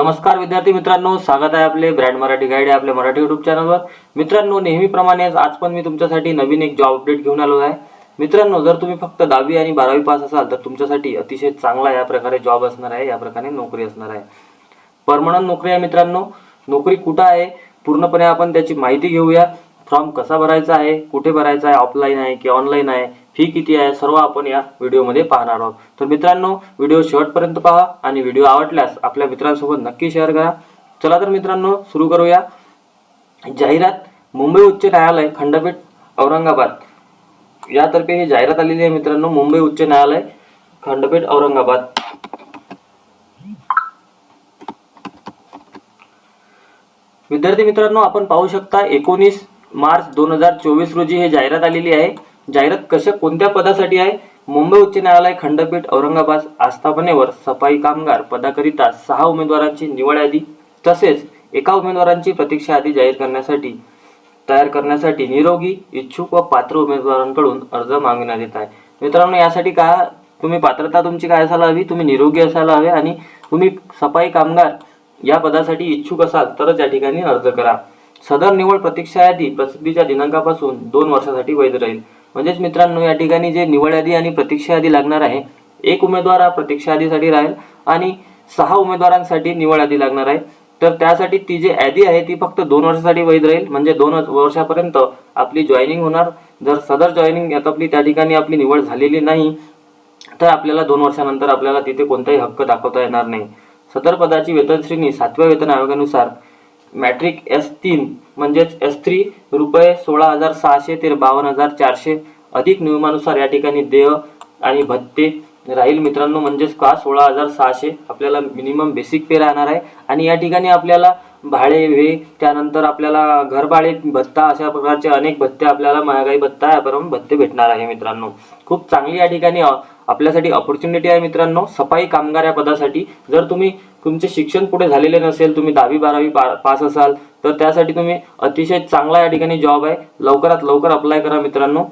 नमस्कार विद्यार्थी मित्रांनो, स्वागत आहे आपले ब्रँड मराठी गाईड या आपल्या मराठी युट्यूब चॅनलवर। मित्रांनो, नेहमीप्रमाणेच आज पण मी तुमच्यासाठी नवीन एक जॉब अपडेट घेऊन आलो आहे। मित्रांनो, जर तुम्ही फक्त 10वी आणि 12वी पास असाल तर तुमच्यासाठी अतिशय चांगला या प्रकारे जॉब असणार आहे, या प्रकारे नोकरी असणार आहे। परमनंट नोकरी आहे मित्रांनो। नोकरी कुठे आहे पूर्णपणे आपण त्याची माहिती घेऊया। फॉर्म कसा भरायचा आहे, कुठे भरायचा आहे, ऑफलाईन आहे की ऑनलाईन आहे, फी किती आहे, सर्व आपण या व्हिडिओमध्ये पाहणार आहोत। तर मित्रांनो, व्हिडिओ शेवटपर्यंत पहा आणि व्हिडिओ आवडल्यास आपल्या मित्रांसोबत नक्की शेअर करा। चला तर मित्रांनो, सुरू करूया। जाहिरात मुंबई उच्च न्यायालय खंडपीठ औरंगाबाद यातर्फे ही जाहिरात आलेली आहे मित्रांनो। मुंबई उच्च न्यायालय खंडपीठ औरंगाबाद। विद्यार्थी मित्रांनो, आपण पाहू शकता 19 मार्च 2024 रोजी हे जाहिरात आलेली आहे। जाहिरात कोणत्या पदासाठी आहे? मुंबई उच्च न्यायालय खंडपीठ औरंगाबाद आस्थापनेवर सफाई कामगार पदाकरिता 6 उमेदवारांची निवड यादी तसेच एका उमेदवारांची प्रतीक्षा यादी तयार करण्यासाठी निरोगी इच्छुक व पात्र उमेदवारांकडून अर्ज मागवण्यात येत आहे। मित्रांनो, यासाठी काय तुम्ही पात्रता तुमची काय असायला हवी? तुम्ही निरोगी असायला हवे आणि तुम्ही सफाई कामगार या पदासाठी इच्छुक असाल तरच या ठिकाणी अर्ज करा। सदर निवड प्रतीक्षा यादी प्रसिद्धीच्या दिनांकापासून 2 वर्षासाठी वैध राहील। म्हणजेच मित्रांनो, या ठिकाणी जे निवड यादी आणि प्रतीक्षा यादी लागणार आहे, एक उमेदवार हा प्रतीक्षा यादीसाठी राहील आणि 6 उमेदवारांसाठी निवड यादी लागणार आहे। तर त्यासाठी ती जी यादी आहे ती फक्त 2 वर्षासाठी वैध राहील। म्हणजे 2 वर्षापर्यंत आपली जॉईनिंग होणार। जर सदर जॉईनिंग आपली त्या ठिकाणी आपली निवड झालेली नाही तर आपल्याला 2 वर्षानंतर आपल्याला तिथे कोणताही हक्क दाखवता येणार नाही। सदर पदाची वेतन श्रेणी 7व्या वेतन आयोगानुसार मॅट्रिक S3 म्हणजेच S3 रुपये 16,600 ते 52,400 अधिक नियमानुसार या ठिकाणी देय आणि भत्ते राहील मित्रांनो। म्हणजेच का 16,600 आपल्याला मिनिमम बेसिक पे राहणार आहे आणि या ठिकाणी आपल्याला भाडे वे त्यानंतर आपल्याला घरभाडे भत्ता अशा प्रकारचे अनेक भत्ते आपल्याला महागाई भत्ता याप्रमाणे भत्ते भेटणार आहे मित्रांनो। खूप चांगली या ठिकाणी आपल्यासाठी अपॉर्च्युनिटी आहे मित्रांनो सफाई कामगार या पदासाठी। जर तुम्ही तुमचे शिक्षण पुढे झालेले नसेल, तुम्ही 10वी 12वी पास असाल तर त्यासाठी तुम्ही अतिशय चांगला या ठिकाणी जॉब आहे। लवकरात लवकर अप्लाय करा मित्रांनो।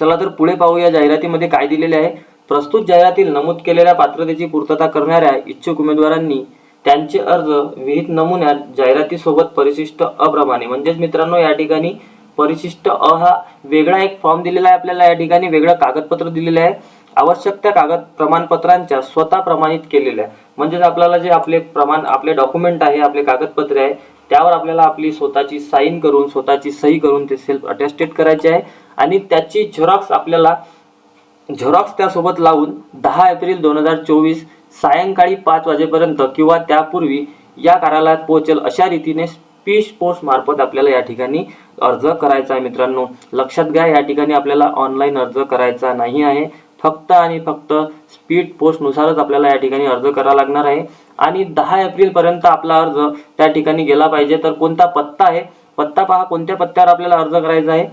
चला तर पुढे पाहूया जाहिरातीमध्ये काय दिलेले आहे। प्रस्तुत जाहिरातीत नमूद केलेल्या पात्रतेची पूर्तता करणाऱ्या इच्छुक उमेदवारांनी त्यांचे अर्ज विहित नमुन्यात जाहिरातीसोबत परिशिष्ट अ प्रमाणे, म्हणजेच मित्रांनो या ठिकाणी परिशिष्ट अ हा वेगळा एक फॉर्म दिलेला आहे आपल्याला, या ठिकाणी वेगळं कागदपत्र दिलेले आहे। आवश्यक त्या प्रमाणपत्रांच्या स्वतः प्रमाणित केलेल्या, म्हणजेच आपल्याला जे आपले डॉक्युमेंट आहे, आपले कागदपत्रे आहे, त्यावर आपल्याला आपली स्वतःची साईन करून स्वतःची सही करून ते सेल्फ अटेस्टेड करायचे आहे आणि त्याची झेरॉक्स त्यासोबत लावून 10 एप्रिल 2024 सायंकाळी 5 वाजेपर्यंत किंवा त्यापूर्वी या कार्यालयात पोहोचेल अशा रीतीने स्पीड पोस्ट मार्फत आपल्याला या ठिकाणी अर्ज करायचा आहे मित्रांनो। लक्षात घ्या, या ठिकाणी आपल्याला ऑनलाईन अर्ज करायचा नाही आहे। फक्त आणि फक्त स्पीड पोस्ट नुसारच आपल्याला या ठिकाणी अर्ज करावा लागणार आहे आणि 10 एप्रिल पर्यंत आपला अर्ज त्या ठिकाणी गेला पाहिजे। तर कोणता पत्ता आहे? पत्ता पहा, कोणत्या पत्त्यावर आपल्याला अर्ज करायचा आहे।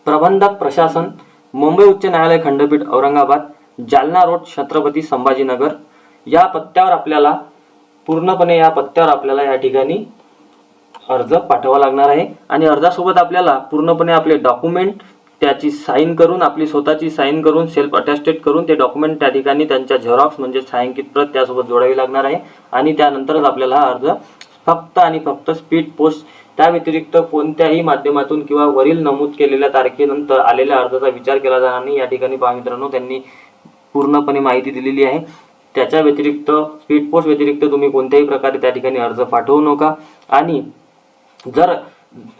प्रबंधक प्रशासन, मुंबई उच्च न्यायालय खंडपीठ औरंगाबाद, जालना रोड, छत्रपती संभाजीनगर या पत्त्यावर आपल्याला या ठिकाणी अर्ज पाठवावा लागणार आहे आणि अर्जासोबत आपल्याला पूर्णपणे आपले डॉक्युमेंट त्याची साईन करून, आपली स्वतःची साईन करून, सेल्फ अटेस्टेड करून ते डॉक्युमेंट त्या ठिकाणी त्यांच्या झेरॉक्स म्हणजे छायांकित प्रत त्यासोबत जोडावी लागणार आहे आणि त्यानंतरच आपल्याला हा अर्ज फक्त आणि फक्त स्पीड पोस्ट, त्या व्यतिरिक्त कोणत्याही माध्यमातून किंवा वरील नमूद केलेल्या तारखेनंतर आलेल्या अर्जाचा विचार केला जाणार नाही। या ठिकाणी पहा मित्रांनो, त्यांनी पूर्णपणे माहिती दिलेली आहे। त्याच्या व्यतिरिक्त स्पीड पोस्ट व्यतिरिक्त तुम्ही कोणत्याही प्रकारे त्या ठिकाणी अर्ज पाठवू नका आणि जर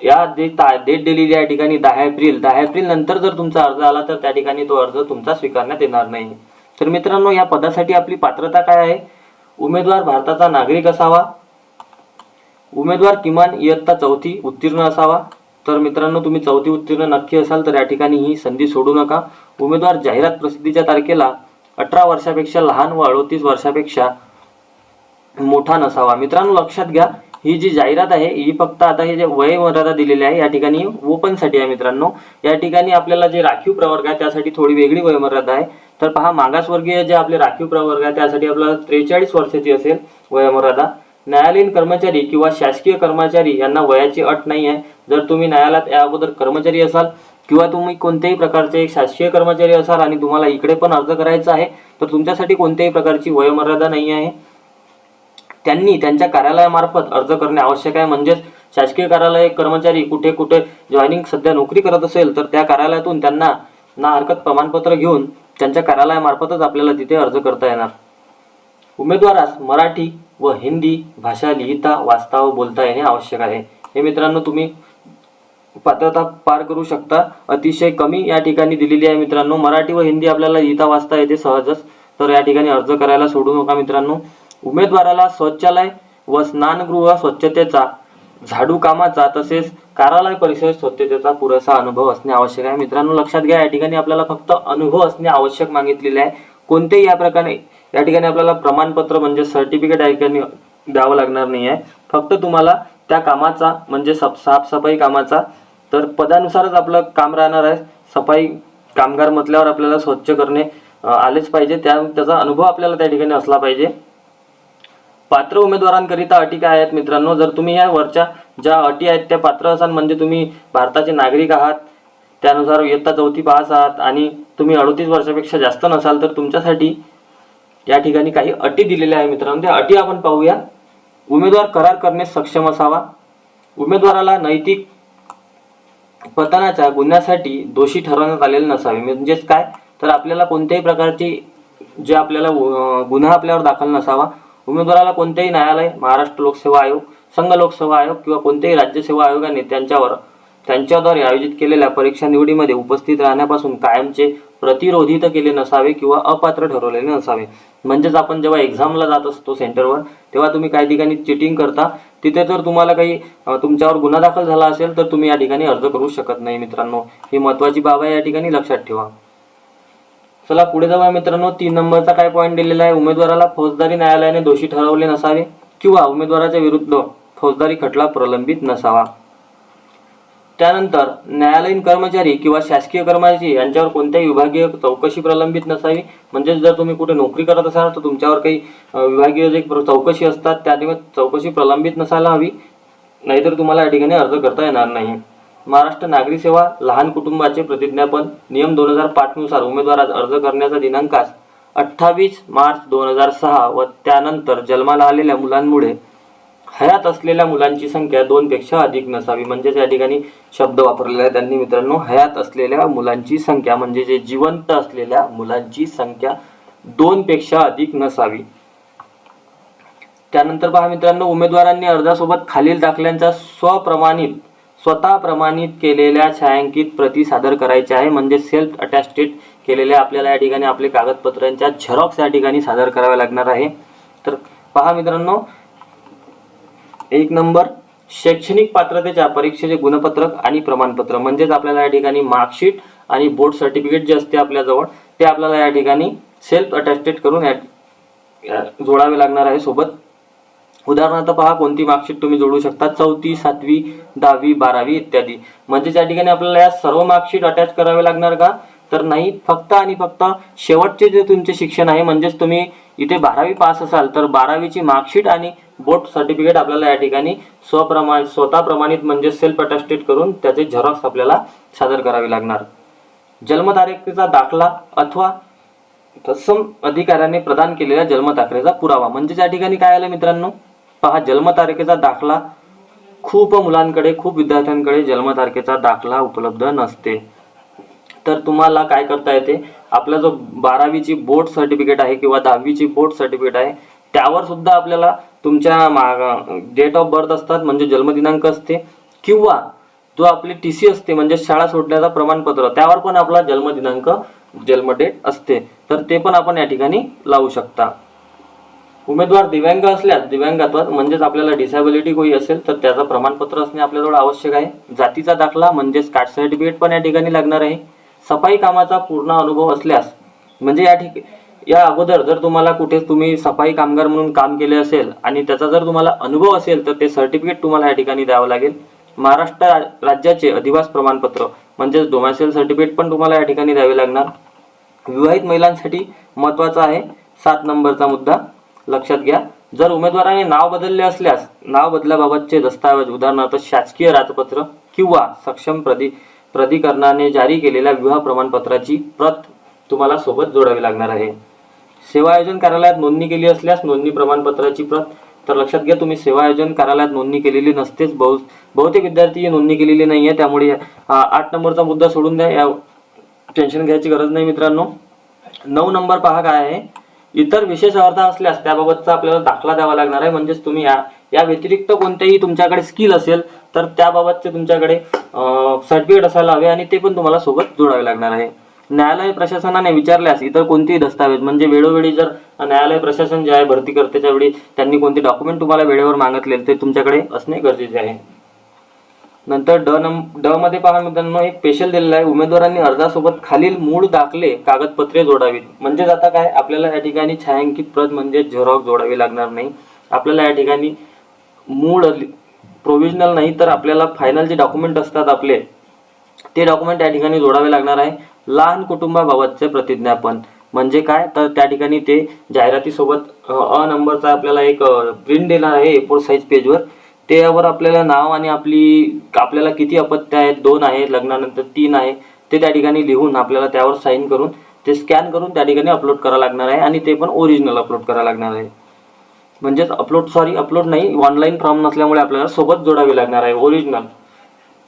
या डेट दिलेली आहे ठिकाणी 10 एप्रिल नंतर जर तुमचा अर्ज आला तर त्या ठिकाणी तो अर्ज तुमचा स्वीकारण्यात येणार नाही। तर मित्रांनो, या पदासाठी आपली पात्रता काय आहे? उमेदवार भारताचा नागरिक असावा, उमेदवार किमान इयत्ता 4थी उत्तीर्ण असावा। तर मित्रांनो, तुम्ही 4थी उत्तीर्ण नक्की असाल तर या ठिकाणी ही संधी सोडू नका। उमेदवार जाहिरात प्रसिद्धीच्या तारखेला 18 वर्षापेक्षा लहान व 38 वर्षापेक्षा मोठा नसावा। मित्रांनो, लक्षात घ्या, ही जी जाहिरात आहे ही फक्त आता हे जे वयोमर्यादा दिलेली आहे या ठिकाणी ओपन साठी आहे मित्रांनो। या ठिकाणी आपल्याला जे राखीव प्रवर्ग आहे त्यासाठी थोडी वेगळी वयोमर्यादा आहे। तर पहा, मागासवर्गीय जे आपले राखीव प्रवर्ग आहे त्यासाठी आपल्याला 43 वर्षाची असेल वयोमर्यादा। न्यायालयीन कर्मचारी किंवा शासकीय कर्मचारी यांना वयाची अट नाही आहे। जर तुम्ही न्यायालयात या अगोदर कर्मचारी असाल किंवा तुम्ही कोणत्याही प्रकारचे एक शासकीय कर्मचारी असाल आणि तुम्हाला इकडे पण अर्ज करायचा आहे तर तुमच्यासाठी कोणत्याही प्रकारची वयोमर्यादा नाही आहे। त्यांनी त्यांच्या कार्यालयामार्फत अर्ज करणे आवश्यक आहे. म्हणजेच शासकीय कार्यालय कर्मचारी कुठे कुठे जॉईनिंग सध्या नोकरी करत असेल तर त्या कार्यालयातून त्यांना ना हरकत प्रमाणपत्र घेऊन त्यांच्या कार्यालयामार्फतच आपल्याला तिथे अर्ज करता येणार. उमेदवारास मराठी व हिंदी भाषा लिहिता वाचता व बोलता येणे आवश्यक आहे. हे मित्रांनो तुम्ही पात्रता पार करू शकता. अतिशय कमी या ठिकाणी दिलेली आहे मित्रांनो. मराठी व हिंदी आपल्याला लिहिता वाचता येते सहजच, तर या ठिकाणी अर्ज करायला सोडू नका मित्रांनो. उमेदवाराला शौचालय व स्नानगृह स्वच्छतेचा, झाडू कामाचा तसेच कार्यालय परिसर स्वच्छतेचा पुरेसा अनुभव असणे आवश्यक आहे. मित्रांनो लक्षात घ्या, या ठिकाणी आपल्याला फक्त अनुभव असणे आवश्यक मागितलेले आहे. कोणतेही या प्रकारे या ठिकाणी आपल्याला प्रमाणपत्र म्हणजे सर्टिफिकेट या ठिकाणी द्यावं लागणार नाही आहे. फक्त तुम्हाला त्या कामाचा म्हणजे साफसफाई कामाचा, तर पदानुसारच आपलं काम राहणार आहे. सफाई कामगार म्हटल्यावर आपल्याला स्वच्छ करणे आलेच पाहिजे, त्याचा अनुभव आपल्याला त्या ठिकाणी असला पाहिजे. पात्र उमेदवारांकरिता अटी काय आहेत मित्रांनो? जर तुम्ही या वरच्या ज्या अटी आहेत त्या पात्र असाल, म्हणजे तुम्ही भारताचे नागरिक आहात, त्यानुसार इयत्ता 4थी पास आहात आणि तुम्ही 38 वर्षापेक्षा जास्त नसाल, तर तुमच्यासाठी या ठिकाणी काही अटी दिलेल्या आहे मित्रांनो. त्या अटी आपण पाहूया. उमेदवार करार करण्यास सक्षम असावा. उमेदवाराला नैतिक पतनाच्या गुन्ह्यासाठी दोषी ठरवण्यात आलेले नसावे. म्हणजेच काय, तर आपल्याला कोणत्याही प्रकारची जे आपल्याला गुन्हा आपल्यावर दाखल नसावा. उमेदवाराला कोणतेही न्यायालय, महाराष्ट्र लोकसेवा आयोग, संघ लोकसेवा आयोग किंवा कोणत्याही राज्यसेवा आयोगाने त्यांच्याद्वारे आयोजित केलेल्या परीक्षा निवडीमध्ये उपस्थित राहण्यापासून कायमचे प्रतिरोधित केले नसावे किंवा अपात्र ठरवलेले नसावे. म्हणजेच आपण जेव्हा एक्झामला जात असतो सेंटरवर, तेव्हा तुम्ही काही ठिकाणी चिटिंग करता, तिथे जर तुम्हाला काही तुमच्यावर गुन्हा दाखल झाला असेल तर तुम्ही या ठिकाणी अर्ज करू शकत नाही मित्रांनो. ही महत्त्वाची बाब आहे, या ठिकाणी लक्षात ठेवा. चला पुढे जाऊया मित्रांनो. 3 नंबरचा काय पॉईंट दिलेला आहे? उमेदवाराला फौजदारी न्यायालयाने दोषी ठरवले नसावे किंवा उमेदवाराच्या विरुद्ध फौजदारी खटला प्रलंबित नसावा. त्यानंतर न्यायालयीन कर्मचारी किंवा शासकीय कर्मचारी यांच्यावर कोणत्याही विभागीय चौकशी प्रलंबित नसावी. म्हणजे जर तुम्ही कुठे नोकरी करत असाल तर तुमच्यावर काही विभागीय जे चौकशी असतात त्या चौकशी प्रलंबित नसायला हवी, नाहीतर तुम्हाला या ठिकाणी अर्ज करता येणार नाही. महाराष्ट्र नागरी सेवा लहान कुटुंबाचे प्रतिज्ञापन नियम 2005 नुसार उमेदवारास अर्ज करण्याचा दिनांकास 28 मार्च 2006 व त्यानंतर जन्माला आलेल्या मुलांमुळे हयात असलेल्या मुलांची संख्या 2 पेक्षा अधिक नसावी. म्हणजेच या ठिकाणी शब्द वापरलेला आहे त्यांनी मित्रांनो, हयात असलेल्या मुलांची संख्या म्हणजे जे जिवंत असलेल्या मुलांची संख्या 2 पेक्षा अधिक नसावी. त्यानंतर पहा मित्रांनो, उमेदवारांनी अर्जासोबत खालील दाखल्यांचा स्वतः प्रमाणित केलेल्या छायांकित प्रती सादर करायच्या आहे. म्हणजे सेल्फ अटॅस्टेड केलेल्या आपल्याला या ठिकाणी आपले कागदपत्रांच्या झेरॉक्स या ठिकाणी सादर कराव्या लागणार आहे. तर पहा मित्रांनो, 1 नंबर शैक्षणिक पात्रतेच्या परीक्षेचे गुणपत्रक आणि प्रमाणपत्र. म्हणजेच आपल्याला या ठिकाणी मार्कशीट आणि बोर्ड सर्टिफिकेट जे असते आपल्याजवळ ते आपल्याला या ठिकाणी सेल्फ अटॅस्टेड करून जोडावे लागणार आहे सोबत. उदाहरणार्थ पहा, कोणती मार्कशीट तुम्ही जोडू शकता? 4थी, 7वी, 10वी, 12वी इत्यादी. म्हणजे या ठिकाणी आपल्याला या सर्व मार्कशीट अटॅच करावे लागणार का? तर नाही, फक्त आणि फक्त शेवटचे जे तुमचे शिक्षण आहे, म्हणजेच तुम्ही इथे 12वी पास असाल तर 12वीची मार्कशीट आणि बोर्ड सर्टिफिकेट आपल्याला या ठिकाणी स्वतः प्रमाणित म्हणजे सेल्फ अटॅस्टेड करून त्याचे झेरॉक्स आपल्याला सादर करावे लागणार. जन्मतारखेचा दाखला अथवा तत्सम अधिकाऱ्याने प्रदान केलेल्या जन्मतारखेचा पुरावा. म्हणजे या ठिकाणी काय आलं मित्रांनो, पहा, जन्मतारखेचा दाखला खूप मुलांकडे, खूप विद्यार्थ्यांकडे जन्मतारखेचा दाखला उपलब्ध नसते. तर तुम्हाला काय करता येते, आपला जो 12वीची बोर्ड सर्टिफिकेट आहे किंवा 10वीची बोर्ड सर्टिफिकेट आहे त्यावर सुद्धा आपल्याला तुमच्या डेट ऑफ बर्थ असतात म्हणजे जन्मदिनांक असते, किंवा जो आपली TC असते म्हणजे शाळा सोडण्याचा प्रमाणपत्र, त्यावर पण आपला जन्मदिनांक जन्म डेट असते. तर ते पण आपण या ठिकाणी लावू शकता. उमेदवार दिव्यांग असल्यास दिव्यांगत्व म्हणजेच आपल्याला डिसेबिलिटी कोणी असेल तर त्याचं प्रमाणपत्र असणे आपल्याजवळ आवश्यक आहे. जातीचा दाखला म्हणजेच कास्ट सर्टिफिकेट पण या ठिकाणी लागणार आहे. सफाई कामाचा पूर्ण अनुभव असल्यास, म्हणजे या अगोदर जर तुम्हाला कुठे तुम्ही सफाई कामगार म्हणून काम केले असेल आणि त्याचा जर तुम्हाला अनुभव असेल तर ते सर्टिफिकेट तुम्हाला या ठिकाणी द्यावं लागेल. महाराष्ट्र राज्याचे अधिवास प्रमाणपत्र म्हणजेच डोमॅसाइल सर्टिफिकेट पण तुम्हाला या ठिकाणी द्यावे लागणार. विवाहित महिलांसाठी महत्त्वाचा आहे 7 नंबरचा मुद्दा लक्षात घ्या. जर उमेदवाराने नाव बदलले असल्यास नाव बदलाबाबतचे दस्तावेज, उदाहरणार्थ शासकीय राजपत्र किंवा सक्षम प्राधिकरणाने जारी केलेल्या विवाह प्रमाणपत्राची प्रत तुम्हाला सोबत जोडावी लागणार आहे. सेवा आयोजन कार्यालयात नोंदणी केली असल्यास नोंदणी प्रमाणपत्राची प्रत, तर लक्षात घ्या, तुम्ही सेवा आयोजन कार्यालयात नोंदणी केलेली नसतेच. बहुतेक विद्यार्थी नोंदणी केलेली नाही आहे, त्यामुळे 8 नंबरचा मुद्दा सोडून द्या, या टेन्शन घ्यायची गरज नाही मित्रांनो. 9 नंबर पहा काय आहे, इतर विशेष अर्हता असल्यास त्याबाबतचा आपल्याला दाखला द्यावा लागणार आहे. म्हणजेच तुम्ही या व्यतिरिक्त कोणतेही तुमच्याकडे स्किल असेल तर त्याबाबतचे तुमच्याकडे सर्टिफिकेट असायला हवे आणि ते पण तुम्हाला सोबत जोडावे लागणार आहे. न्यायालय प्रशासनाने विचारल्यास इतर कोणतेही दस्तावेज, म्हणजे वेळोवेळी जर न्यायालय प्रशासन जे आहे भरती करतेच्या वेळी त्यांनी कोणते डॉक्युमेंट तुम्हाला वेळेवर मागितले ते तुमच्याकडे असणे गरजेचे आहे. नंतर ड मध्ये पहा मित्रांनो, एक स्पेशल दिलेला आहे, उमेदवारांनी अर्जासोबत खालील मूळ दाखले कागदपत्रे जोडावीत. म्हणजेच आता काय, आपल्याला या ठिकाणी छायांकित प्रत म्हणजे झेरॉक्स जोडावी लागणार नाही. आपल्याला या ठिकाणी मूळ प्रोव्हिजनल नाही तर आपल्याला फायनल जे डॉक्युमेंट असतात आपले ते डॉक्युमेंट या ठिकाणी जोडावे लागणार आहे. लहान कुटुंबाबाबतचे प्रतिज्ञापन म्हणजे काय, तर त्या ठिकाणी ते जाहिरातीसोबत नंबरचा आपल्याला एक प्रिंट देणार आहे A4 साईज पेजवर. त्यावर आपल्याला नाव आणि आपल्याला किती अपत्य आहेत, 2 आहेत, लग्नानंतर 3 आहे, ते त्या ठिकाणी लिहून आपल्याला त्यावर साईन करून ते स्कॅन करून त्या ठिकाणी अपलोड करावं लागणार आहे आणि ते पण ओरिजिनल अपलोड करावं लागणार आहे. म्हणजेच अपलोड नाही, ऑनलाईन फॉर्म नसल्यामुळे आपल्याला सोबत जोडावी लागणार आहे ओरिजिनल.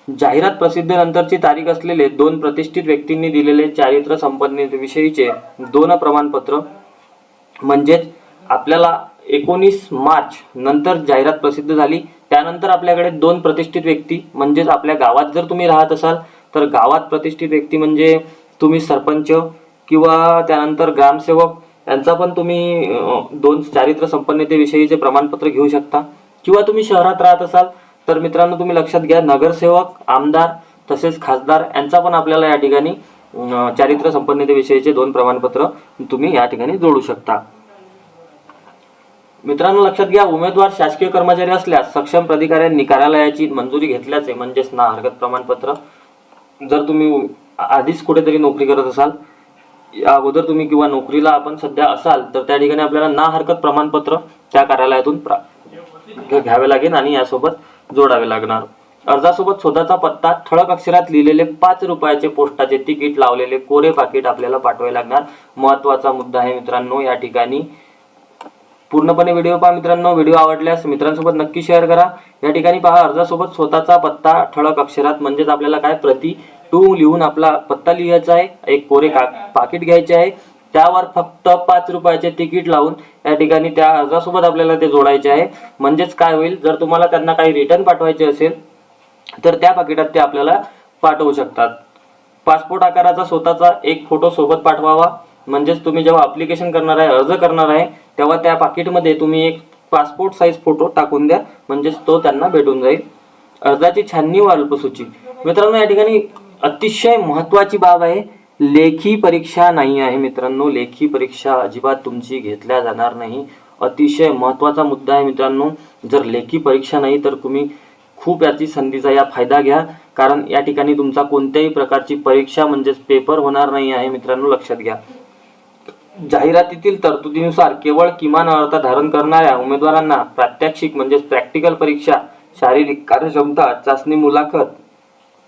जाहिरात प्रसिद्धीनंतरची तारीख असलेले 2 प्रतिष्ठित व्यक्तींनी दिलेले चारित्र्य संपन्नतेविषयीचे 2 प्रमाणपत्र. म्हणजेच आपल्याला 19 मार्च नंतर जाहिरात प्रसिद्ध झाली, त्यानंतर आपल्याकडे 2 प्रतिष्ठित व्यक्ती, म्हणजेच आपल्या गावात जर तुम्ही राहत असाल तर गावात प्रतिष्ठित व्यक्ती म्हणजे तुम्ही सरपंच किंवा त्यानंतर ग्रामसेवक यांचा पण तुम्ही 2 चारित्र्य संपन्नतेविषयीचे प्रमाणपत्र घेऊ शकता. किंवा तुम्ही शहरात राहत असाल तर मित्रांनो तुम्ही लक्षात घ्या, नगरसेवक, आमदार तसेच खासदार यांचा पण आपल्याला या ठिकाणी चारित्र्य संपन्नतेविषयीचे 2 प्रमाणपत्र तुम्ही या ठिकाणी जोडू शकता. मित्रांनो लक्षात घ्या, उमेदवार शासकीय कर्मचारी असल्यास सक्षम प्राधिकाऱ्यांनी कार्यालयाची मंजुरी घेतल्याचे म्हणजेच ना हरकत प्रमाणपत्र. जर तुम्ही आधीच कुठेतरी नोकरी करत असाल, या अगोदर तुम्ही किंवा नोकरीला आपण सध्या असाल तर त्या ठिकाणी आपल्याला ना हरकत प्रमाणपत्र त्या कार्यालयातून घ्यावे लागेल आणि यासोबत जोडावे लागणार. अर्जासोबत स्वतःचा पत्ता ठळक अक्षरात लिहिलेले 5 रुपयाचे पोस्टाचे तिकीट लावलेले कोरे पाकिट आपल्याला पाठवावे लागणार. महत्त्वाचा मुद्दा आहे मित्रांनो या ठिकाणी. पूर्णपणे व्हिडिओ पहा मित्रांनो. व्हिडिओ आवडल्यास मित्रांसोबत नक्की शेअर करा. या ठिकाणी पहा, अर्जासोबत स्वतःचा पत्ता ठळक अक्षरात म्हणजेच आपल्याला काय प्रति 2 लिहून आपला पत्ता लिहायचा आहे. एक कोरे पाकिट घ्यायचे आहे, त्यावर फक्त 5 रुपयाचे तिकीट लावून या ठिकाणी त्या अर्जासोबत आपल्याला ते जोडायचे आहे. म्हणजेच काय होईल, जर तुम्हाला त्यांना काही रिटर्न पाठवायचे असेल तर त्या पाकिटात ते आपल्याला पाठवू शकतात. पासपोर्ट आकाराचा स्वतःचा एक फोटो सोबत पाठवावा. म्हणजेच तुम्ही जेव्हा ॲप्लिकेशन करणार आहे, अर्ज करणार आहे, तेव्हा त्या पाकिटमध्ये तुम्ही एक पासपोर्ट साईज फोटो टाकून द्या, म्हणजेच तो त्यांना भेटून जाईल. अर्जाची छाननी व अल्पसूची. मित्रांनो या ठिकाणी अतिशय महत्त्वाची बाब आहे, लेखी परीक्षा नाही आहे मित्रांनो. लेखी परीक्षा अजिबात तुमची घेतल्या जाणार नाही. अतिशय महत्त्वाचा मुद्दा आहे मित्रांनो. जर लेखी परीक्षा नाही तर तुम्ही खूप याची संधीचा या फायदा घ्या, कारण या ठिकाणी तुमचा कोणत्याही प्रकारची परीक्षा म्हणजेच पेपर होणार नाही आहे मित्रांनो, लक्षात घ्या. जाहिरातीतील तरतुदीनुसार केवळ किमान अर्हता धारण करणाऱ्या उमेदवारांना प्रात्यक्षिक म्हणजेच प्रॅक्टिकल परीक्षा, शारीरिक कार्यक्षमता चाचणी, मुलाखत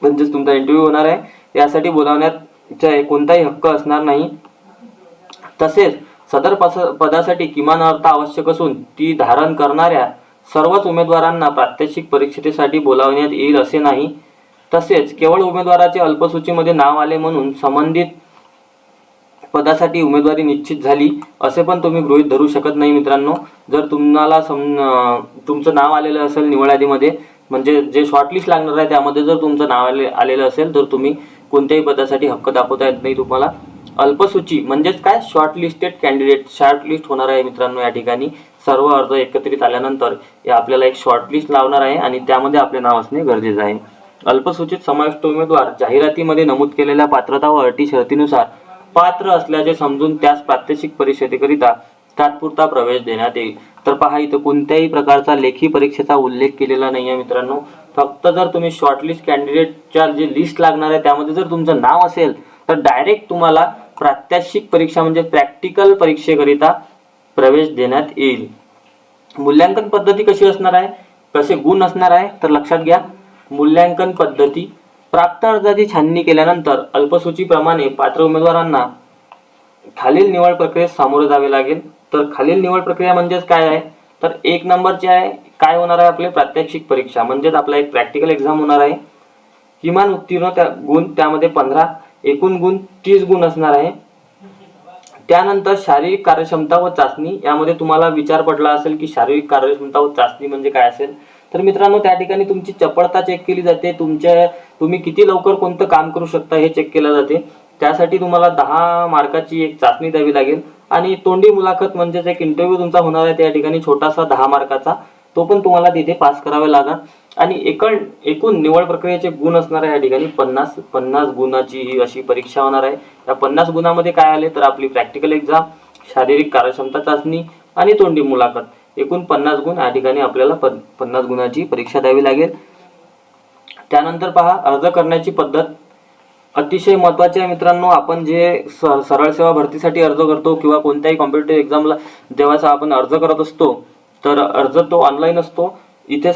म्हणजेच तुमचा इंटरव्ह्यू होणार आहे, यासाठी बोलावण्याचा कोणताही हक्क असणार नाही. तसेच सदर पदासाठी किमान अर्हता आवश्यक असून ती धारण करणाऱ्या सर्वच उमेदवारांना प्रात्यक्षिक परीक्षेसाठी बोलावण्यात येईल असे नाही. तसेच केवळ उमेदवाराचे अल्पसूचीमध्ये नाव आले म्हणून संबंधित पदासाठी उमेदवारी निश्चित झाली असे पण तुम्ही गृहीत धरू शकत नाही मित्रांनो. जर तुम्हाला तुमचं नाव आलेलं असेल निवड यादीमध्ये, म्हणजे जे शॉर्टलिस्ट लागणार आहे त्यामध्ये जर तुमचं नाव आलेलं असेल तर तुम्ही कोणत्याही पदासाठी हक्क दाखवता येत नाही तुम्हाला. अल्पसूची म्हणजेच काय, शॉर्टलिस्टेड कॅन्डिडेट शॉर्टलिस्ट होणार आहे मित्रांनो. या ठिकाणी सर्व अर्ज एकत्रित आल्यानंतर आपल्याला एक शॉर्टलिस्ट लावणार आहे आणि त्यामध्ये आपले नाव असणे गरजेचे आहे. अल्पसूचित समाविष्ट उमेदवार जाहिरातीमध्ये नमूद केलेल्या पात्रता व अटी शर्तीनुसार पात्र असल्याचे समजून त्यास प्रात्यक्षिक परीक्षेकरिता तात्पुरता प्रवेश देण्यात येईल. तर पहा, इथं कोणत्याही प्रकारचा लेखी परीक्षेचा उल्लेख केलेला नाही आहे मित्रांनो. फक्त जर तुम्ही शॉर्टलिस्ट कॅन्डिडेटच्या जे लिस्ट लागणार आहे त्यामध्ये जर तुमचं नाव असेल तर डायरेक्ट तुम्हाला प्रात्यक्षिक परीक्षा म्हणजे प्रॅक्टिकल परीक्षेकरिता प्रवेश देण्यात येईल. मूल्यांकन पद्धती कशी असणार आहे, कसे गुण असणार आहे, तर लक्षात घ्या. मूल्यांकन पद्धती, प्राप्त अर्जाची छाननी केल्यानंतर अल्पसूचीप्रमाणे पात्र उमेदवारांना खालील निवड प्रक्रियेस सामोरे जावे लागेल. तर खालील निवड प्रक्रिया म्हणजेच काय आहे, तर 1 नंबरची आहे काय होणार आहे आपले प्रात्यक्षिक परीक्षा, म्हणजेच आपला एक प्रॅक्टिकल एक्झाम होणार आहे. किमान उत्तीर्ण गुण त्यामध्ये 15, एकूण गुण 30 गुण असणार आहे. त्यानंतर शारीरिक कार्यक्षमता व चाचणी, यामध्ये तुम्हाला विचार पडला असेल की शारीरिक कार्यक्षमता व चाचणी म्हणजे काय असेल. तर मित्रांनो त्या ठिकाणी तुमची चपळता चेक केली जाते, तुम्ही किती लवकर कोणतं काम करू शकता हे चेक केलं जाते. त्यासाठी तुम्हाला 10 मार्काची एक चाचणी द्यावी लागेल आणि तोंडी मुलाखत म्हणजेच एक इंटरव्ह्यू तुमचा होणार आहे त्या ठिकाणी छोटासा 10 मार्काचा, तो पण तुम्हाला तिथे पास करावा लागेल. आणि एकूण निवड प्रक्रियेचे गुण असणार आहे या ठिकाणी 50 गुणाची ही अशी परीक्षा होणार आहे. या 50 गुणामध्ये काय आले तर आपली प्रॅक्टिकल एक्झाम, शारीरिक कार्यक्षमता चाचणी आणि तोंडी मुलाखत, एकूण 50 गुण या ठिकाणी आपल्याला 50 गुणाची परीक्षा द्यावी लागेल. त्यानंतर पहा अर्ज करण्याची पद्धत अतिशय महत्त्वाची आहे मित्रांनो. आपण जे सरळ सेवा भरतीसाठी अर्ज करतो किंवा कोणत्याही कॉम्पिटिटिव्ह एक्झामला जेव्हा आपण अर्ज करत असतो तर अर्ज तो ऑनलाईन असतो. इथे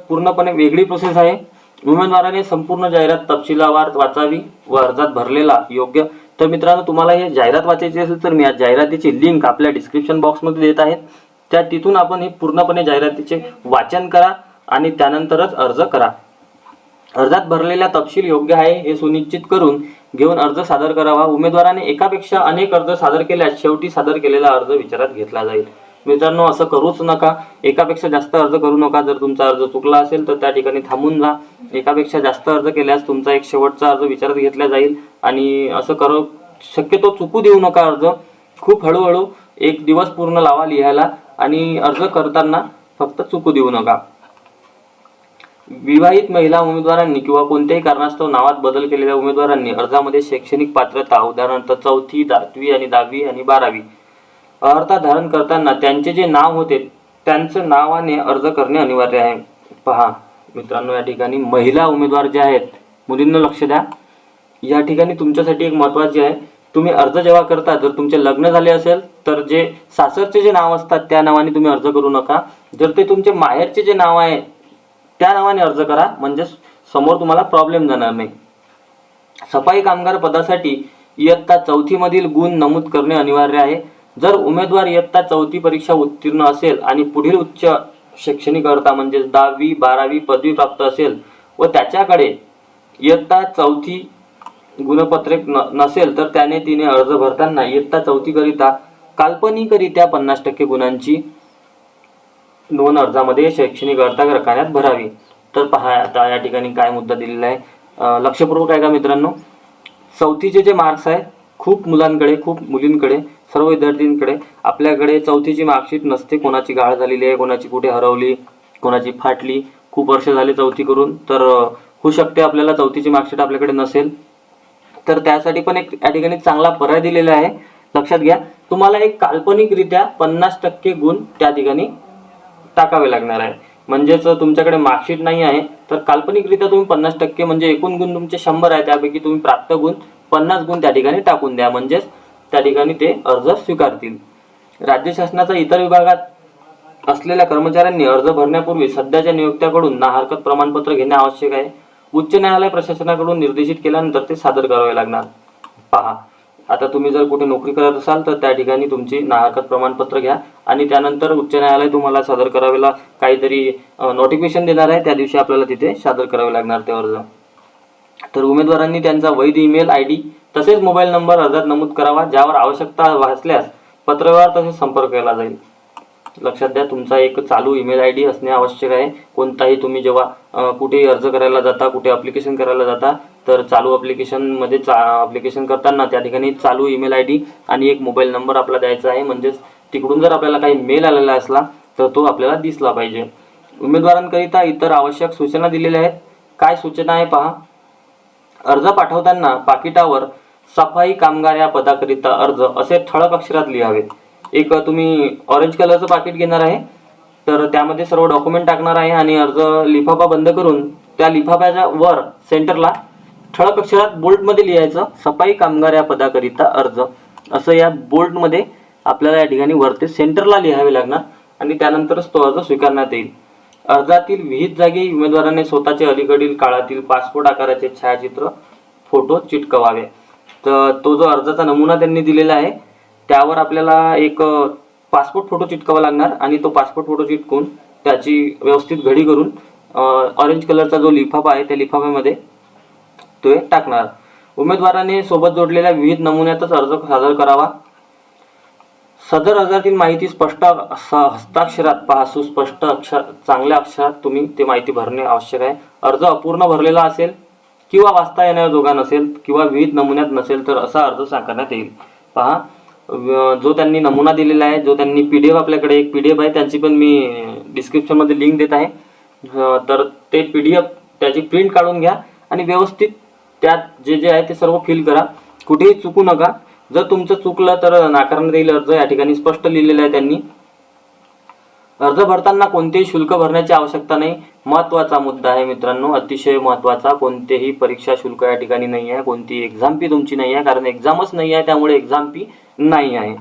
पूर्णपणे वेगळी प्रोसेस आहे. उमेदवाराने संपूर्ण जाहिरात तपशीलवार वाचावी व अर्जात भरलेला योग्य. तर मित्रांनो तुम्हाला हे जाहिरात वाचायची असेल तर मी या जाहिरातीची लिंक आपल्या डिस्क्रिप्शन बॉक्समध्ये देत आहे. त्या तिथून आपण हे पूर्णपणे जाहिरातीचे वाचन करा आणि त्यानंतरच अर्ज करा. अर्जात भरलेला तपशील योग्य आहे हे सुनिश्चित करून घेऊन अर्ज सादर करावा. उमेदवाराने एकापेक्षा अनेक अर्ज सादर केल्यास शेवटी सादर केलेला अर्ज विचारात घेतला जाईल. मित्रांनो असं करूच नका, एकापेक्षा जास्त अर्ज करू नका. जर तुमचा अर्ज चुकला असेल तर त्या ठिकाणी थांबून जा. एकापेक्षा जास्त अर्ज केल्यास तुमचा एक शेवटचा अर्ज विचारात घेतला जाईल आणि असं शक्यतो चुकू देऊ नका. अर्ज खूप हळूहळू 1 दिवस पूर्ण लावा लिहायला आणि अर्ज करताना फक्त चुकू देऊ नका. विवाहित महिला उमेदवारांनी किंवा कोणत्याही कारणास्तव नावात बदल केलेल्या उमेदवारांनी अर्जामध्ये शैक्षणिक पात्रता उदाहरणार्थ 4थी, 8वी आणि 10वी आणि 12वी अर्हता धारण करताना त्यांचे जे नाव होते त्यांचं नावाने अर्ज करणे अनिवार्य आहे. पहा मित्रांनो या ठिकाणी महिला उमेदवार जे आहेत, मुलींना लक्ष द्या, या ठिकाणी तुमच्यासाठी एक महत्त्वाचे आहे. तुम्ही अर्ज जेव्हा करता जर तुमचे लग्न झाले असेल तर जे सासरचे जे नाव असतात त्या नावाने तुम्ही अर्ज करू नका. जर ते तुमचे माहेरचे जे नाव आहे त्या नावाने अर्ज करा, म्हणजे समोर तुम्हाला प्रॉब्लेम जाणार नाही. सफाई कामगार पदासाठी इयत्ता 4थी मधील गुण नमूद करणे अनिवार्य आहे. जर उमेदवार इयत्ता 4थी परीक्षा उत्तीर्ण असेल आणि पुढील उच्च शैक्षणिक अर्हता म्हणजे 10वी, 12वी पदवी प्राप्त असेल व त्याच्याकडे इयत्ता 4थी गुणपत्रक नसेल तर तिने अर्ज भरताना इयत्ता 4थी करिता काल्पनिकरित्या 50% गुणांची नोंद अर्जामध्ये शैक्षणिक अर्हता रकान्यात भरावी. तर पहा आता या ठिकाणी काय मुद्दा दिलेला आहे, लक्षपूर्वक आहे का मित्रांनो. 4थीचे जे मार्क्स आहे खूप मुलांकडे, खूप मुलींकडे, सर्व विद्यार्थ्यांकडे आपल्याकडे 4थीची मार्कशीट नसते. कोणाची गाळ झालेली आहे, कोणाची कुठे हरवली, कोणाची फाटली, खूप वर्ष झाले 4थी करून. तर होऊ शकते आपल्याला 4थीची मार्कशीट आपल्याकडे नसेल. तर त्यासाठी पण एक या ठिकाणी चांगला पर्याय दिलेला आहे. लक्षात घ्या, तुम्हाला एक काल्पनिकरित्या 50% गुण त्या ठिकाणी टाकावे लागणार आहे. म्हणजेच तुमच्याकडे मार्कशीट नाही आहे तर काल्पनिकरित्या तुम्ही 50% म्हणजे एकूण गुण तुमचे 100 आहे त्यापैकी तुम्ही प्राप्त गुण 50 गुण त्या ठिकाणी टाकून द्या, म्हणजेच त्या ठिकाणी ते अर्ज स्वीकारतील. राज्य शासनाच्या इतर विभागात असलेल्या कर्मचाऱ्यांनी अर्ज भरण्यापूर्वी सध्याच्या नियोक्त्याकडून ना हरकत प्रमाणपत्र घेणे आवश्यक आहे. उच्च न्यायालय प्रशासनाकडून निर्देशित केल्यानंतर ते सादर करावे लागणार. पहा आता तुम्ही जर कुठे नोकरी करत असाल तर त्या ठिकाणी तुमची ना हरकत प्रमाणपत्र घ्या आणि त्यानंतर उच्च न्यायालय तुम्हाला सादर करावेला काहीतरी नोटिफिकेशन देणार आहे, त्या दिवशी आपल्याला तिथे सादर करावे लागणार ते अर्ज. तर उमेदवारांनी त्यांचा वैध ईमेल ID तसेच मोबाईल नंबर अर्जात नमूद करावा, ज्यावर आवश्यकता भासल्यास पत्रव्यवहार तसेच संपर्क केला जाईल. लक्षात द्या, तुमचा एक चालू ईमेल ID असणे आवश्यक आहे. कोणताही तुम्ही जेव्हा कुठेही अर्ज करायला जाता, कुठे ॲप्लिकेशन करायला जाता तर चालू ॲप्लिकेशनमध्ये ॲप्लिकेशन करताना त्या ठिकाणी चालू ईमेल ID आणि एक मोबाईल नंबर आपला द्यायचा आहे. म्हणजेच तिकडून जर आपल्याला काही मेल आलेला असला तर तो आपल्याला दिसला पाहिजे. उमेदवारांकरिता इतर आवश्यक सूचना दिलेल्या आहेत. काय सूचना आहे पहा, अर्ज पाठवताना पाकिटावर सफाई कामगार या पदाकरिता अर्ज असे ठळक अक्षरात लिहावे. एक तुम्ही ऑरेंज कलरचं पाकिट घेणार आहे तर त्यामध्ये सर्व डॉक्युमेंट टाकणार आहे आणि अर्ज लिफाफा बंद करून त्या लिफाफ्याच्या वर सेंटरला ठळक अक्षरात बोल्टमध्ये लिहायचं सफाई कामगार या पदाकरिता अर्ज असं या बोल्टमध्ये आपल्याला या ठिकाणी वरती सेंटरला लिहावे लागणार आणि त्यानंतरच तो अर्ज स्वीकारण्यात येईल. अर्जातील विहित जागी उमेदवाराने स्वतःचे अलीकडील काळातील पासपोर्ट आकाराचे छायाचित्र फोटो चिटकवावे. तर तो जो अर्जाचा नमुना त्यांनी दिलेला आहे त्यावर आपल्याला एक पासपोर्ट फोटो चिटकावा लागणार आणि तो पासपोर्ट फोटो चिटकून त्याची व्यवस्थित घडी करून ऑरेंज कलरचा जो लिफाफा आहे त्या लिफाफ्यामध्ये तो टाकणार. उमेदवाराने सोबत जोडलेल्या विविध नमुन्यातच अर्ज सादर करावा. सदर अर्जातील माहिती स्पष्ट हस्ताक्षरात पहा, सुस्पष्ट अक्षर चांगल्या अक्षरात तुम्ही ते माहिती भरणे आवश्यक आहे. अर्ज अपूर्ण भरलेला असेल किंवा वाचता येण्याजोगा नसेल किंवा विविध नमुन्यात नसेल तर असा अर्ज साकारण्यात येईल. पहा, जो त्यांनी नमुना दिलेला आहे, जो त्यांनी PDF आपल्याकडे एक PDF आहे, त्यांची पण मी डिस्क्रिप्शनमध्ये लिंक देत आहे. तर ते PDF त्याची प्रिंट काढून घ्या आणि व्यवस्थित त्यात जे जे आहे ते सर्व फिल करा. कुठेही चुकू नका. जर तुमचं चुकलं तर नाकारण्यात येईल अर्ज. या ठिकाणी स्पष्ट लिहिलेलं आहे त्यांनी. अर्ज भरताना कोणतेही शुल्क भरण्याची आवश्यकता नाही. महत्त्वाचा मुद्दा आहे मित्रांनो, अतिशय महत्त्वाचा. कोणतेही परीक्षा शुल्क या ठिकाणी नाही आहे. कोणती एक्झाम फी तुमची नाही आहे, कारण एक्झामच नाही आहे, त्यामुळे एक्झाम फी नाही आहे.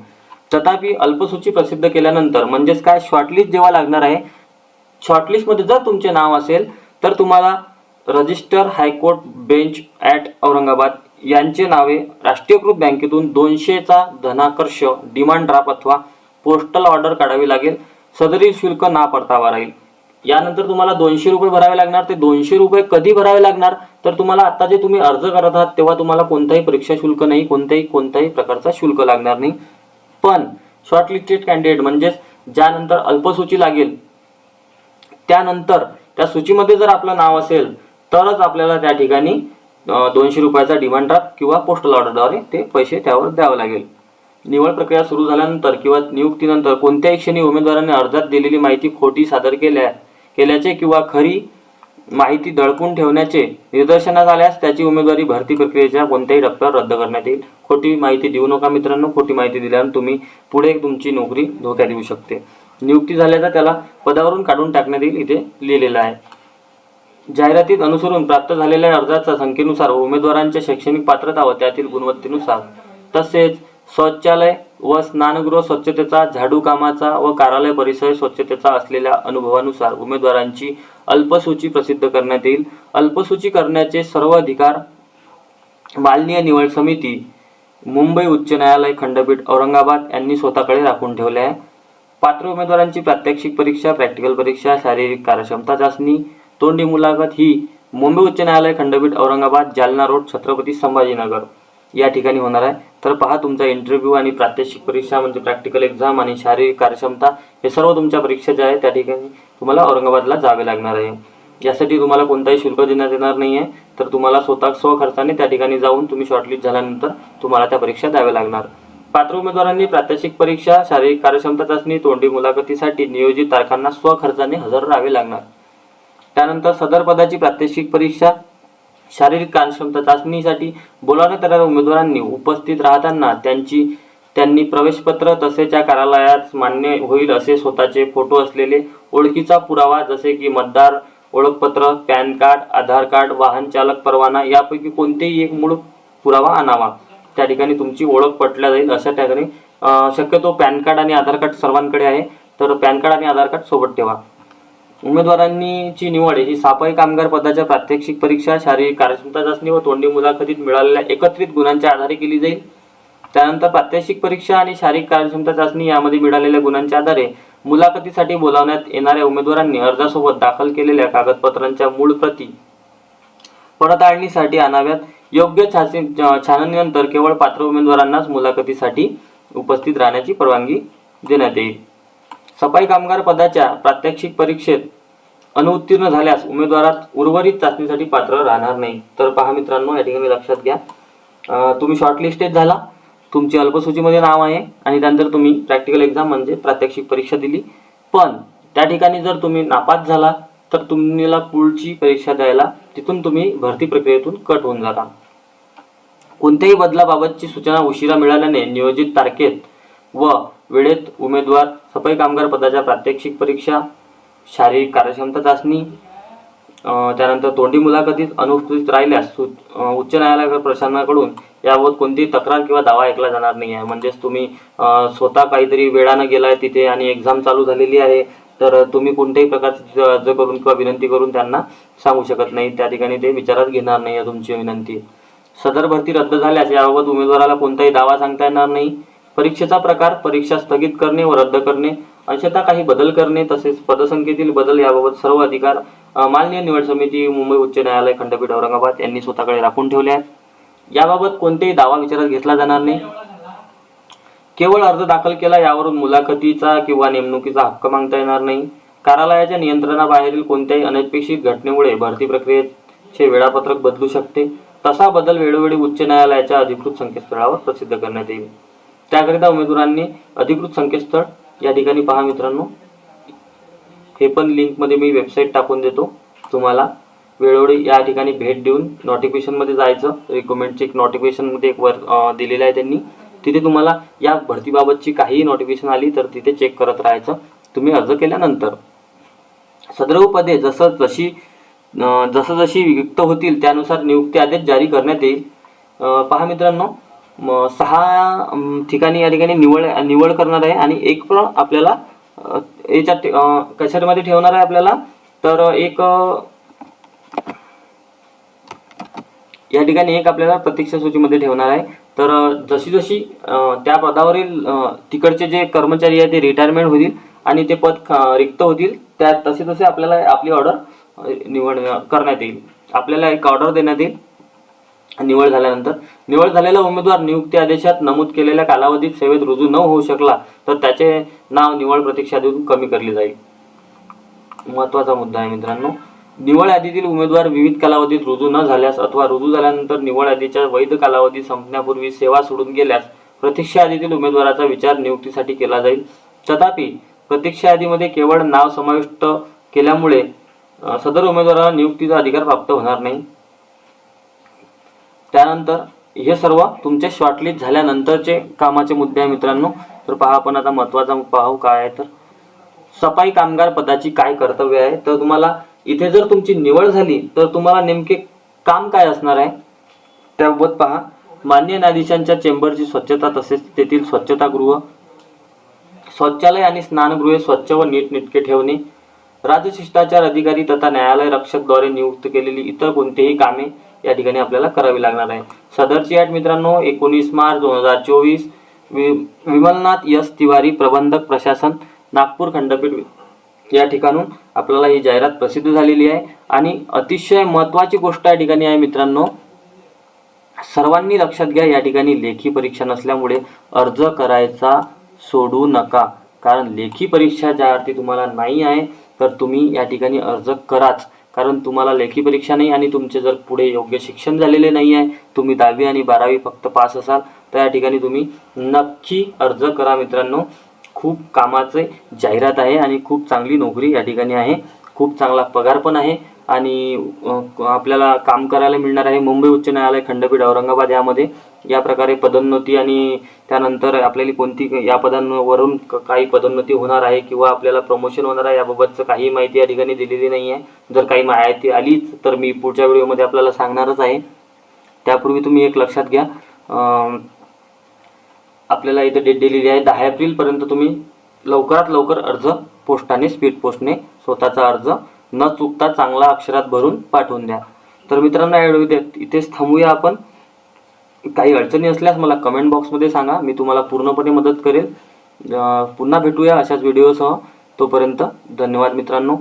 तथापि अल्पसूची प्रसिद्ध केल्यानंतर म्हणजेच काय, शॉर्टलिस्ट जेव्हा लागणार आहे, शॉर्टलिस्टमध्ये जर तुमचे नाव असेल तर तुम्हाला register high court bench at Aurangabad यांचे नावे राष्ट्रीयकृत बँकेतून 200चा धनाकर्ष डिमांड ड्राफ्ट अथवा पोस्टल ऑर्डर काढावी लागेल. सदरील शुल्क ना परतावा राहील. यानंतर तुम्हाला 200 रुपये भरावे लागणार. ते 200 रुपये कधी भरावे लागणार तर तुम्हाला आता जे तुम्ही अर्ज करत आहात तेव्हा तुम्हाला कोणताही परीक्षा शुल्क नाही, कोणत्याही प्रकारचा शुल्क लागणार नाही. पण शॉर्टलिस्टेड कॅन्डिडेट म्हणजेच ज्यानंतर अल्पसूची लागेल त्यानंतर त्या सूचीमध्ये जर आपलं नाव असेल तरच आपल्याला त्या ठिकाणी 200 रुपयाचा डिमांड ड्राफ्ट किंवा पोस्टल ऑर्डरद्वारे ते पैसे त्यावर द्यावे लागेल. निवड प्रक्रिया सुरू झाल्यानंतर किंवा नियुक्तीनंतर कोणत्याही क्षणी उमेदवाराने अर्जात दिलेली माहिती खोटी सादर केल्याचे किंवा खरी माहिती दडपून ठेवण्याचे निदर्शनास आल्यास त्याची उमेदवारी भरती प्रक्रियेच्या कोणत्याही टप्प्यावर रद्द करण्यात येईल. खोटी माहिती देऊ नका मित्रांनो. खोटी माहिती दिल्यावर तुम्ही पुढे तुमची नोकरी धोक्यात येऊ शकते. नियुक्ती झाल्याचा त्याला पदावरून काढून टाकण्यात येईल, इथे लिहिलेलं आहे. जाहिरातीत अनुसरून प्राप्त झालेल्या अर्जाच्या संख्येनुसार उमेदवारांच्या शैक्षणिक पात्रता व त्यातील गुणवत्तेनुसार तसेच शौचालय व स्नानगृह स्वच्छतेचा, झाडू कामाचा व कार्यालय परिसर स्वच्छतेचा असलेल्या अनुभवानुसार उमेदवारांची अल्पसूची प्रसिद्ध करण्यात येईल. अल्पसूची करण्याचे सर्व अधिकार माननीय निवड समिती, मुंबई उच्च न्यायालय खंडपीठ औरंगाबाद यांनी स्वतःकडे राखून ठेवले आहे. पात्र उमेदवारांची प्रात्यक्षिक परीक्षा, प्रॅक्टिकल परीक्षा, शारीरिक कार्यक्षमता चाचणी, तोंडी मुलाखत ही मुंबई उच्च न्यायालय खंडपीठ औरंगाबाद, जालना रोड, छत्रपती संभाजीनगर या ठिकाणी होणार आहे. तर पहा, तुमचा इंटरव्ह्यू आणि प्रात्यक्षिक परीक्षा म्हणजे प्रॅक्टिकल एक्झाम आणि शारीरिक कार्यक्षमता हे सर्व तुमच्या परीक्षा ज्या आहेत त्या ठिकाणी तुम्हाला औरंगाबादला जावे लागणार आहे. यासाठी तुम्हाला कोणताही शुल्क देण्यात येणार नाही आहे. तर तुम्हाला स्वतः स्वखर्चाने त्या ठिकाणी जाऊन तुम्ही शॉर्टलिस्ट झाल्यानंतर तुम्हाला त्या परीक्षा द्याव्या लागणार. पात्र उमेदवारांनी प्रात्यक्षिक परीक्षा, शारीरिक कार्यक्षमता चाचणी, तोंडी मुलाखतीसाठी नियोजित तारखांना स्वखर्चाने हजर राहावे लागणार. त्यानंतर सदर पदाची प्रात्यक्षिक परीक्षा, शारीरिक कार्यक्षमता चाचणीसाठी बोलावण्यात येणाऱ्या उमेदवारांनी उपस्थित राहताना त्यांनी प्रवेशपत्र तसेच या कार्यालयात मान्य होईल असे स्वतःचे फोटो असलेले ओळखीचा पुरावा जसे की मतदार ओळखपत्र, पॅन कार्ड, आधार कार्ड, वाहन चालक परवाना यापैकी कोणतेही एक मूळ पुरावा आणावा. त्या ठिकाणी तुमची ओळख पटल्या जाईल. अशा ठिकाणी शक्यतो पॅन कार्ड आणि आधार कार्ड सर्वांकडे आहे, तर पॅन कार्ड आणि आधार कार्ड सोबत ठेवा. उमेदवारांची निवड ही सफाई कामगार पदाच्या प्रात्यक्षिक परीक्षा, शारीरिक कार्यक्षमता चाचणी व तोंडी मुलाखतीत मिळालेल्या एकत्रित गुणांच्या आधारे केली जाईल. त्यानंतर प्रात्यक्षिक परीक्षा आणि शारीरिक कार्यक्षमता चाचणी यामध्ये मिळालेल्या गुणांच्या आधारे मुलाखतीसाठी बोलावण्यात येणाऱ्या उमेदवारांनी अर्जासोबत दाखल केलेल्या कागदपत्रांच्या मूळ प्रती पडताळणीसाठी आणाव्यात. योग्य छाननीनंतर केवळ पात्र उमेदवारांनाच मुलाखतीसाठी उपस्थित राहण्याची परवानगी देण्यात येईल. सफाई कामगार पदाच्या प्रात्यक्षिक परीक्षेत अनुत्तीर्ण झाल्यास उमेदवारात उर्वरित चाचणीसाठी पात्र राहणार नाही. तर पहा मित्रांनो, या ठिकाणी लक्षात घ्या, तुम्ही शॉर्टलिस्टेड झाला, तुमची अल्पसूचीमध्ये नाव आहे आणि त्यानंतर तुम्ही प्रॅक्टिकल एक्झाम म्हणजे प्रात्यक्षिक परीक्षा दिली, पण त्या ठिकाणी जर तुम्ही नापास झाला तर तुम्हाला पुढची परीक्षा द्यायला तिथून तुम्ही भरती प्रक्रियेतून कट होऊन जाता. कोणत्याही बदलाबाबतची सूचना उशिरा मिळाल्याने नियोजित तारखेत व वेळेत उमेदवार सफाई कामगार पदाच्या प्रात्यक्षिक परीक्षा, शारीरिक कार्यक्षमता चाचणी, त्यानंतर तोंडी मुलाखतीत अनुपस्थित राहिल्यास उच्च न्यायालय प्रशासनाकडून याबाबत कोणतीही तक्रार किंवा दावा ऐकला जाणार नाही आहे. म्हणजेच तुम्ही स्वतः काहीतरी वेळानं गेलाय तिथे आणि एक्झाम चालू झालेली आहे तर तुम्ही कोणत्याही प्रकारची अर्ज करून किंवा विनंती करून त्यांना सांगू शकत नाही. त्या ठिकाणी ते विचारात घेणार नाही तुमची विनंती. सदर भरती रद्द झाल्यास याबाबत उमेदवाराला कोणताही दावा सांगता येणार नाही. परीक्षेचा प्रकार, परीक्षा स्थगित करणे व रद्द करणे, अंशतः काही बदल करणे तसेच पदसंख्येतील बदल याबाबत सर्व अधिकार माननीय निवड समिती मुंबई उच्च न्यायालय खंडपीठ औरंगाबाद यांनी स्वतःकडे राखून ठेवले आहेत. याबाबत कोणतेही दावा विचारात घेतला जाणार नाही. केवळ अर्ज दाखल केला यावरून मुलाखतीचा किंवा नेमणुकीचा हक्क मागता येणार नाही. कार्यालयाच्या नियंत्रणाबाहेरील कोणत्याही अनपेक्षित घटनेमुळे भरती प्रक्रियेचे वेळापत्रक बदलू शकते. तसा बदल वेळोवेळी उच्च न्यायालयाच्या अधिकृत संकेतस्थळावर प्रसिद्ध करण्यात येईल. त्याकरिता उमेदवारांनी अधिकृत संकेतस्थळ या ठिकाणी पहा मित्रांनो, हे पण लिंकमध्ये मी वेबसाईट टाकून देतो. तुम्हाला वेळोवेळी या ठिकाणी भेट देऊन नोटिफिकेशनमध्ये जायचं. रिकमेंडचे एक नोटिफिकेशनमध्ये एक वर दिलेलं आहे त्यांनी. तिथे तुम्हाला या भरतीबाबतची काहीही नोटिफिकेशन आली तर तिथे चेक करत राहायचं तुम्ही अर्ज केल्यानंतर. सदर पदे जशी रिक्त होतील त्यानुसार नियुक्ती आदेश जारी करण्यात येईल. पहा मित्रांनो, 6 ठिकाणी या ठिकाणी निवड करणार आहे आणि एक पण आपल्याला याच्यात कशामध्ये ठेवणार आहे आपल्याला, तर एक या ठिकाणी एक आपल्याला प्रतीक्षा सूचीमध्ये ठेवणार आहे. तर जशी त्या पदावरील तिकडचे जे कर्मचारी आहेत ते रिटायरमेंट होतील आणि ते पद रिक्त होतील, त्या तसे आपल्याला आपली ऑर्डर निवड करण्यात येईल. आपल्याला एक ऑर्डर देण्यात येईल. निवड झालेला उमेदवार नियुक्ती आदेशात नमूद केलेल्या कालावधीत सेवेत रुजू न होऊ शकला तर त्याचे नाव निवड प्रतीक्षा यादीतून कमी करले जाईल. महत्त्वाचा मुद्दा आहे मित्रांनो. निवड यादीतील उमेदवार विविध कालावधीत रुजू न झाल्यास अथवा रुजू झाल्यानंतर निवड यादीच्या वैध कालावधी संपण्यापूर्वी सेवा सोडून गेल्यास प्रतीक्षा यादीतील उमेदवाराचा विचार नियुक्तीसाठी केला जाईल. तथापि प्रतीक्षा यादीमध्ये केवळ नाव समाविष्ट केल्यामुळे सदर उमेदवाराला नियुक्तीचा अधिकार प्राप्त होणार नाही. त्यानंतर हे सर्व तुमचे शॉर्टलिस्ट झाल्यानंतरचे कामाचे मुद्दे आहे मित्रांनो. तर पहा, आपण आता महत्त्वाचा पाहू काय आहे. तर सफाई कामगार पदाची काय कर्तव्य आहे. तर तुम्हाला इथे जर तुमची निवड झाली तर तुम्हाला नेमके काम काय असणार आहे त्याबाबत पहा. मान्य न्यायाधीशांच्या चेंबरची स्वच्छता तसेच तेथील स्वच्छतागृह, शौचालय आणि स्नानगृहे स्वच्छ व नीटनेटके ठेवणे, राजशिष्टाचार अधिकारी तथा न्यायालय रक्षकद्वारे नियुक्त केलेली इतर कोणतीही कामे या ठिकाणी आपल्याला करावी लागणार आहे. सदरची ॲड मित्रांनो 19 मार्च 2024 विमलनाथ यस तिवारी, प्रबंधक प्रशासन, नागपूर खंडपीठ या ठिकाणून आपल्याला ही जाहिरात प्रसिद्ध झालेली आहे. आणि अतिशय महत्त्वाची गोष्ट या ठिकाणी आहे मित्रांनो, सर्वांनी लक्षात घ्या, या ठिकाणी लेखी परीक्षा नसल्यामुळे अर्ज करायचा सोडू नका. कारण लेखी परीक्षा ज्या अर्थी तुम्हाला नाही आहे तर तुम्ही या ठिकाणी अर्ज कराच. कारण तुम्हाला लेखी परीक्षा नाही आणि तुमचे जर पुढे योग्य शिक्षण झालेले नाही आहे, तुम्ही 10वी आणि 12वी फक्त पास असाल तर या ठिकाणी तुम्ही नक्की अर्ज करा मित्रांनो. खूप कामाचे जाहिरात आहे आणि खूप चांगली नोकरी या ठिकाणी आहे. खूप चांगला पगार पण आहे आणि आपल्याला काम करायला मिळणार आहे. मुंबई उच्च न्यायालय खंडपीठ औरंगाबाद यामध्ये या प्रकारे पदोन्नती आणि त्यानंतर आपल्याला कोणती या पदांवरून काही पदोन्नती होणार आहे किंवा आपल्याला प्रमोशन होणार आहे याबाबतचं काही माहिती या ठिकाणी दिलेली नाही आहे. जर काही माहिती आलीच तर मी पुढच्या व्हिडिओमध्ये आपल्याला सांगणारच आहे. त्यापूर्वी तुम्ही एक लक्षात घ्या, आपल्याला इथे डेट दिलेली आहे 10 एप्रिलपर्यंत. तुम्ही लवकरात लवकर अर्ज पोस्टाने, स्पीड पोस्टने स्वतःचा अर्ज न चुकता चांगला अक्षरात भरून पाठवून द्या. तर मित्रांनो, या व्हिडिओ इथेच थांबूया आपण. काही अडचणी असल्यास मला कमेंट बॉक्समध्ये सांगा, मी तुम्हाला पूर्णपणे मदत करेल. पुन्हा भेटूया अशाच व्हिडिओसह. तोपर्यंत धन्यवाद मित्रांनो.